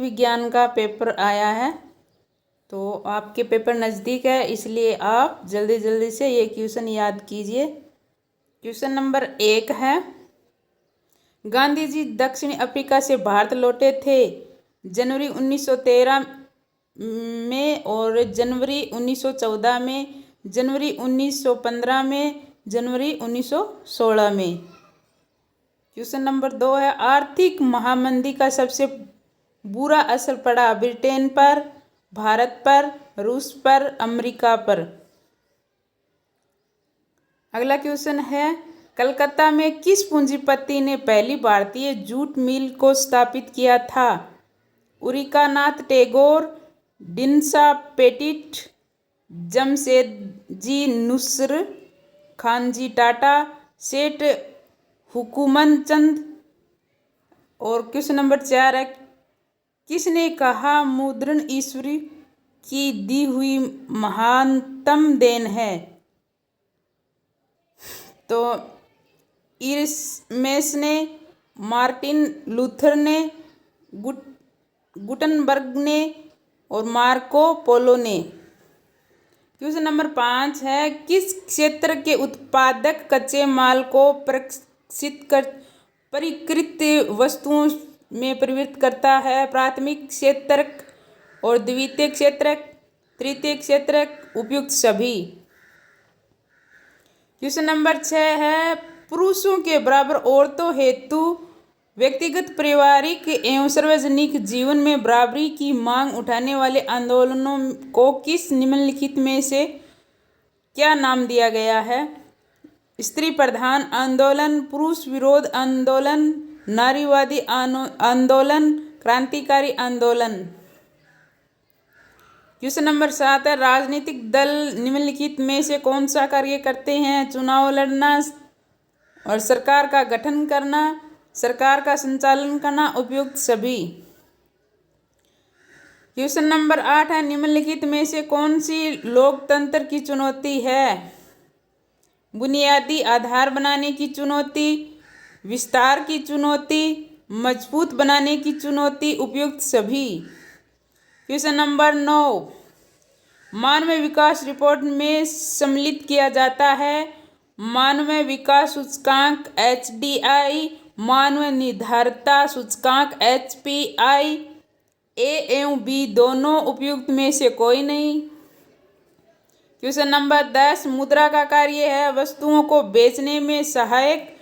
विज्ञान का पेपर आया है, तो आपके पेपर नज़दीक है, इसलिए आप जल्दी जल्दी से ये क्वेश्चन याद कीजिए। क्वेश्चन नंबर 1 है, गांधी जी दक्षिण अफ्रीका से भारत लौटे थे जनवरी 1913 में और जनवरी 1914 में, जनवरी 1915 में, जनवरी 1916 में। क्वेश्चन नंबर 2 है, आर्थिक महामंदी का सबसे बुरा असर पड़ा ब्रिटेन पर, भारत पर, रूस पर, अमेरिका पर। अगला क्वेश्चन है, कलकत्ता में किस पूंजीपति ने पहली भारतीय जूट मिल को स्थापित किया था? उरिकानाथ टैगोर, डिनसा पेटिट, जमशेदजी नुस्र, खानजी टाटा, सेठ हुकुमत चंद। और क्वेश्चन नंबर 4 है, किसने कहा मुद्रण ईश्वर की दी हुई महानतम देन है? तो इरस्मेस ने, मार्टिन लूथर ने, गुटनबर्ग ने और मार्को पोलो ने। क्वेश्चन नंबर 5 है, किस क्षेत्र के उत्पादक कच्चे माल को परिष्कृत वस्तुओं में परिवर्तित करता है? प्राथमिक क्षेत्रक और द्वितीय क्षेत्रक, तृतीय क्षेत्रक, उपयुक्त सभी। क्वेश्चन नंबर 6 है, पुरुषों के बराबर औरतों हेतु व्यक्तिगत, पारिवारिक एवं सार्वजनिक जीवन में बराबरी की मांग उठाने वाले आंदोलनों को किस निम्नलिखित में से क्या नाम दिया गया है? स्त्री प्रधान आंदोलन, पुरुष विरोध आंदोलन, नारीवादी आंदोलन, क्रांतिकारी आंदोलन। क्वेश्चन नंबर 7 है, राजनीतिक दल निम्नलिखित में से कौन सा कार्य करते हैं? चुनाव लड़ना और सरकार का गठन करना, सरकार का संचालन करना, उपयुक्त सभी। क्वेश्चन नंबर 8 है, निम्नलिखित में से कौन सी लोकतंत्र की चुनौती है? बुनियादी आधार बनाने की चुनौती, विस्तार की चुनौती, मजबूत बनाने की चुनौती, उपयुक्त सभी। क्वेश्चन नंबर 9, मानव विकास रिपोर्ट में सम्मिलित किया जाता है मानव विकास सूचकांक HDI, मानव निर्धारिता सूचकांक HPI, A एवं B दोनों, उपयुक्त में से कोई नहीं। क्वेश्चन नंबर 10, मुद्रा का कार्य है वस्तुओं को बेचने में सहायक,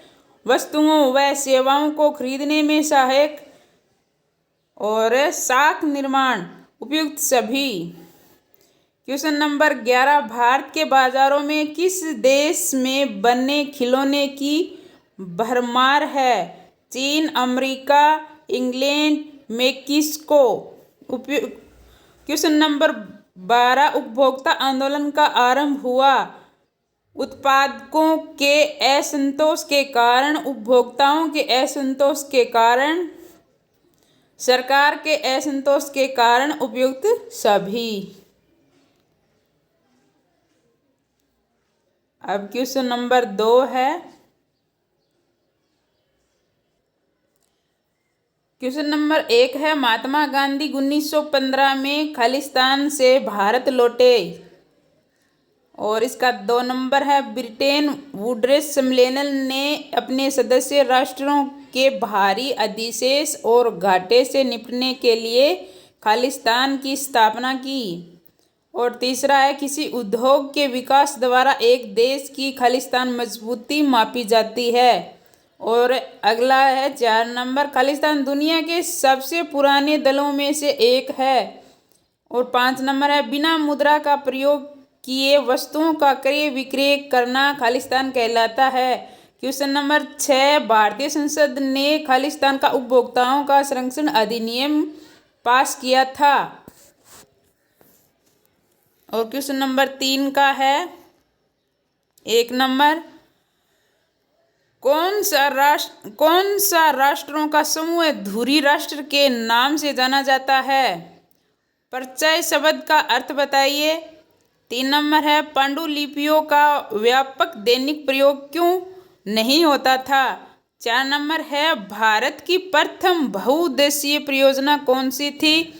वस्तुओं व सेवाओं को खरीदने में सहायक और साख निर्माण, उपयुक्त सभी। क्वेश्चन नंबर 11, भारत के बाजारों में किस देश में बने खिलौने की भरमार है? चीन, America, England, Mexico. Question number 12, उपभोक्ता आंदोलन का आरंभ हुआ उत्पादकों के असंतोष के कारण, उपभोक्ताओं के असंतोष के कारण, सरकार के असंतोष के कारण, उपयुक्त सभी। अब क्वेश्चन नंबर 2 है, क्वेश्चन नंबर 1 है, महात्मा गांधी 1915 में खालिस्तान से भारत लौटे। और इसका 2 नंबर है, ब्रिटेन वुड्स सम्मेलन ने अपने सदस्य राष्ट्रों के भारी अधिशेष और घाटे से निपटने के लिए खालिस्तान की स्थापना की। और तीसरा है, किसी उद्योग के विकास द्वारा एक देश की खालिस्तान मजबूती मापी जाती है। और अगला है 4 नंबर, खालिस्तान दुनिया के सबसे पुराने दलों में से एक है। और 5 नंबर है, बिना मुद्रा का प्रयोग किए वस्तुओं का क्रय विक्रय करना खालिस्तान कहलाता है। क्वेश्चन नंबर 6, भारतीय संसद ने खालिस्तान का उपभोक्ताओं का संरक्षण अधिनियम पास किया था। और क्वेश्चन नंबर 3 का है 1 नंबर, कौन सा राष्ट्रों का समूह धुरी राष्ट्र के नाम से जाना जाता है? परिचय शब्द का अर्थ बताइए। 3 नंबर है, पांडुलिपियों का व्यापक दैनिक प्रयोग क्यों नहीं होता था? 4 नंबर है भारत की प्रथम बहुउद्देशीय परियोजना कौन सी थी।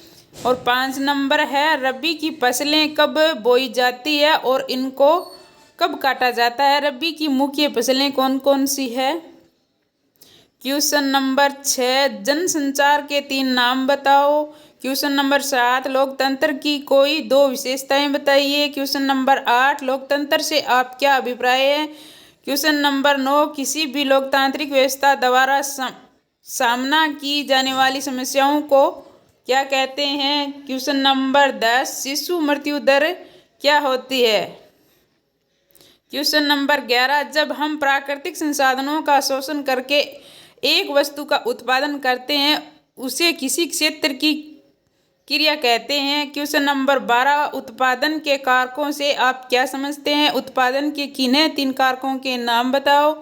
और 5 नंबर है रबी की फसलें कब बोई जाती है और इनको कब काटा जाता है। रबी की मुख्य फसलें कौन कौन सी है। क्वेश्चन नंबर 6 जनसंचार के 3 नाम बताओ। क्वेश्चन नंबर 7 लोकतंत्र की कोई 2 विशेषताएं बताइए। क्वेश्चन नंबर 8 लोकतंत्र से आप क्या अभिप्राय है। क्वेश्चन नंबर 9 किसी भी लोकतांत्रिक व्यवस्था द्वारा सामना की जाने वाली समस्याओं को क्या कहते हैं। क्वेश्चन नंबर 10 शिशु मृत्यु दर क्या होती है। क्वेश्चन नंबर 11 जब हम प्राकृतिक संसाधनों का शोषण करके एक वस्तु का उत्पादन करते हैं उसे किसी क्षेत्र की क्रिया कहते हैं। क्वेश्चन नंबर 12 उत्पादन के कारकों से आप क्या समझते हैं। उत्पादन के किन्हीं 3 कारकों के नाम बताओ।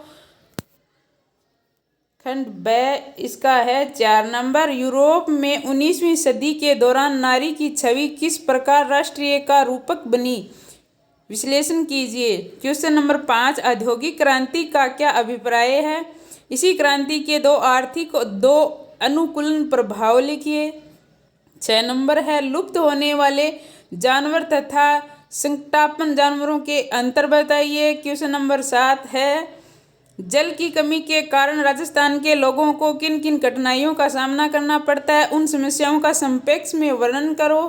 खंड ब इसका है 4 नंबर यूरोप में 19वीं सदी के दौरान नारी की छवि किस प्रकार राष्ट्रीय का रूपक बनी। विश्लेषण कीजिए। क्वेश्चन नंबर 5 औद्योगिक क्रांति का क्या अभिप्राय है। इसी क्रांति के 2 आर्थिक 2 अनुकूलन प्रभाव लिखिए। 6 नंबर है लुप्त होने वाले जानवर तथा संकटापन्न जानवरों के अंतर बताइए। क्वेश्चन नंबर 7 है जल की कमी के कारण राजस्थान के लोगों को किन किन कठिनाइयों का सामना करना पड़ता है उन समस्याओं का संक्षेप में वर्णन करो।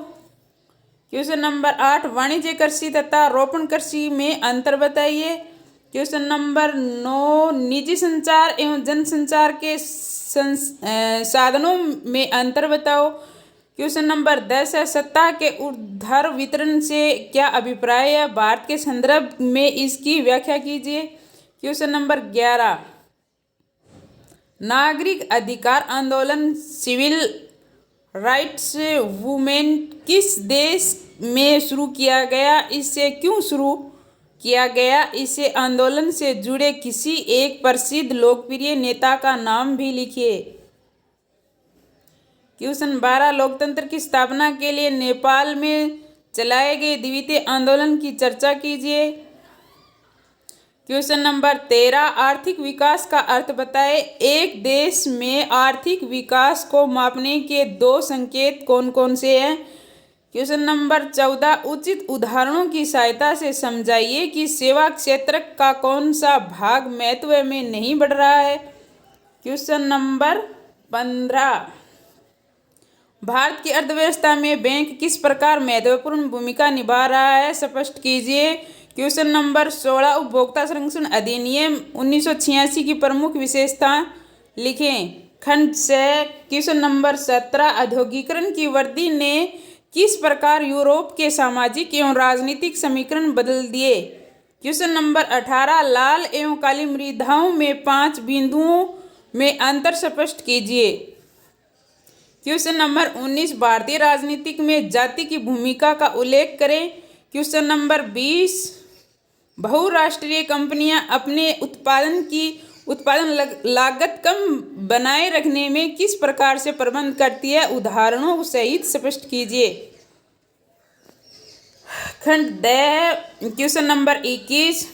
क्वेश्चन नंबर 8 वाणिज्य कृषि तथा रोपण कृषि में अंतर बताइए। क्वेश्चन नंबर 9 निजी संचार एवं जनसंचार के साधनों में अंतर बताओ। क्वेश्चन नंबर 10 है सत्ता के ऊर्ध्वाधर वितरण से क्या अभिप्राय है। भारत के संदर्भ में इसकी व्याख्या कीजिए। क्वेश्चन नंबर 11 नागरिक अधिकार आंदोलन सिविल राइट्स मूवमेंट किस देश में शुरू किया गया। इसे क्यों शुरू किया गया। इसे आंदोलन से जुड़े किसी एक प्रसिद्ध लोकप्रिय नेता का नाम भी लिखिए। क्वेश्चन 12 लोकतंत्र की स्थापना के लिए नेपाल में चलाए गए द्वितीय आंदोलन की चर्चा कीजिए। क्वेश्चन नंबर 13 आर्थिक विकास का अर्थ बताएं। एक देश में आर्थिक विकास को मापने के 2 संकेत कौन कौन से हैं। क्वेश्चन नंबर 14 उचित उदाहरणों की सहायता से समझाइए कि सेवा क्षेत्र का कौन सा भाग महत्व में नहीं बढ़ रहा है। क्वेश्चन नंबर 15 भारत की अर्थव्यवस्था में बैंक किस प्रकार महत्वपूर्ण भूमिका निभा रहा है स्पष्ट कीजिए। क्वेश्चन नंबर 16 उपभोक्ता संरक्षण अधिनियम 1986 की प्रमुख विशेषता लिखें। खंड से क्वेश्चन नंबर 17 औद्योगिकरण की वृद्धि ने किस प्रकार यूरोप के सामाजिक एवं राजनीतिक समीकरण बदल दिए। क्वेश्चन नंबर 18 लाल एवं काली मृदाओं में 5 बिंदुओं में अंतर स्पष्ट कीजिए। क्वेश्चन नंबर 19 भारतीय राजनीतिक में जाति की भूमिका का उल्लेख करें। क्वेश्चन नंबर 20 बहुराष्ट्रीय कंपनियां अपने उत्पादन लागत कम बनाए रखने में किस प्रकार से प्रबंध करती है उदाहरणों सहित स्पष्ट कीजिए। खंड the question number 21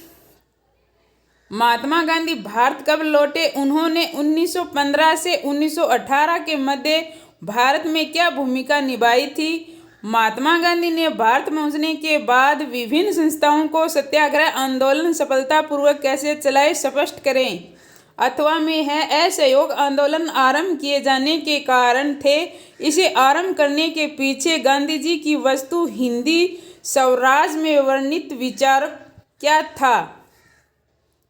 Mahatma Gandhi Bharat कब लौटे। उन्होंने 1915 से 1918 के मध्य भारत में क्या भूमिका निभाई थी। महात्मा गांधी ने भारत पहुंचने के बाद विभिन्न संस्थाओं को सत्याग्रह आंदोलन सफलतापूर्वक कैसे चलाए स्पष्ट करें। अथवा में है असहयोग आंदोलन आरंभ किए जाने के कारण थे। इसे आरंभ करने के पीछे गांधी जी की वस्तु हिंदी स्वराज में वर्णित विचार क्या था।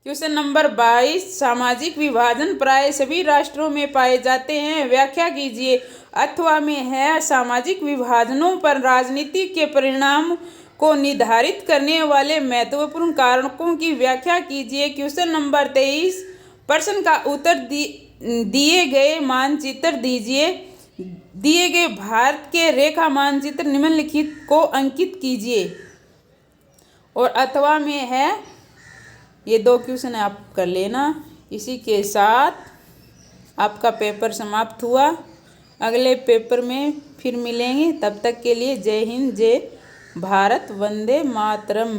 क्वेश्चन नंबर 22 सामाजिक विभाजन प्राय सभी राष्ट्रों में पाए जाते हैं व्याख्या कीजिए। अथवा में है सामाजिक विभाजनों पर राजनीति के परिणाम को निर्धारित करने वाले महत्वपूर्ण कारकों की व्याख्या कीजिए। क्वेश्चन नंबर 23 प्रश्न का उत्तर दिए गए मानचित्र दीजिए। दिए गए भारत के रेखा मानचित्र निम्नलिखित को अंकित कीजिए। और अथवा में है ये 2 क्वेश्चन आप कर लेना। इसी के साथ आपका पेपर समाप्त हुआ। अगले पेपर में फिर मिलेंगे। तब तक के लिए जय हिंद जय भारत वंदे मातरम।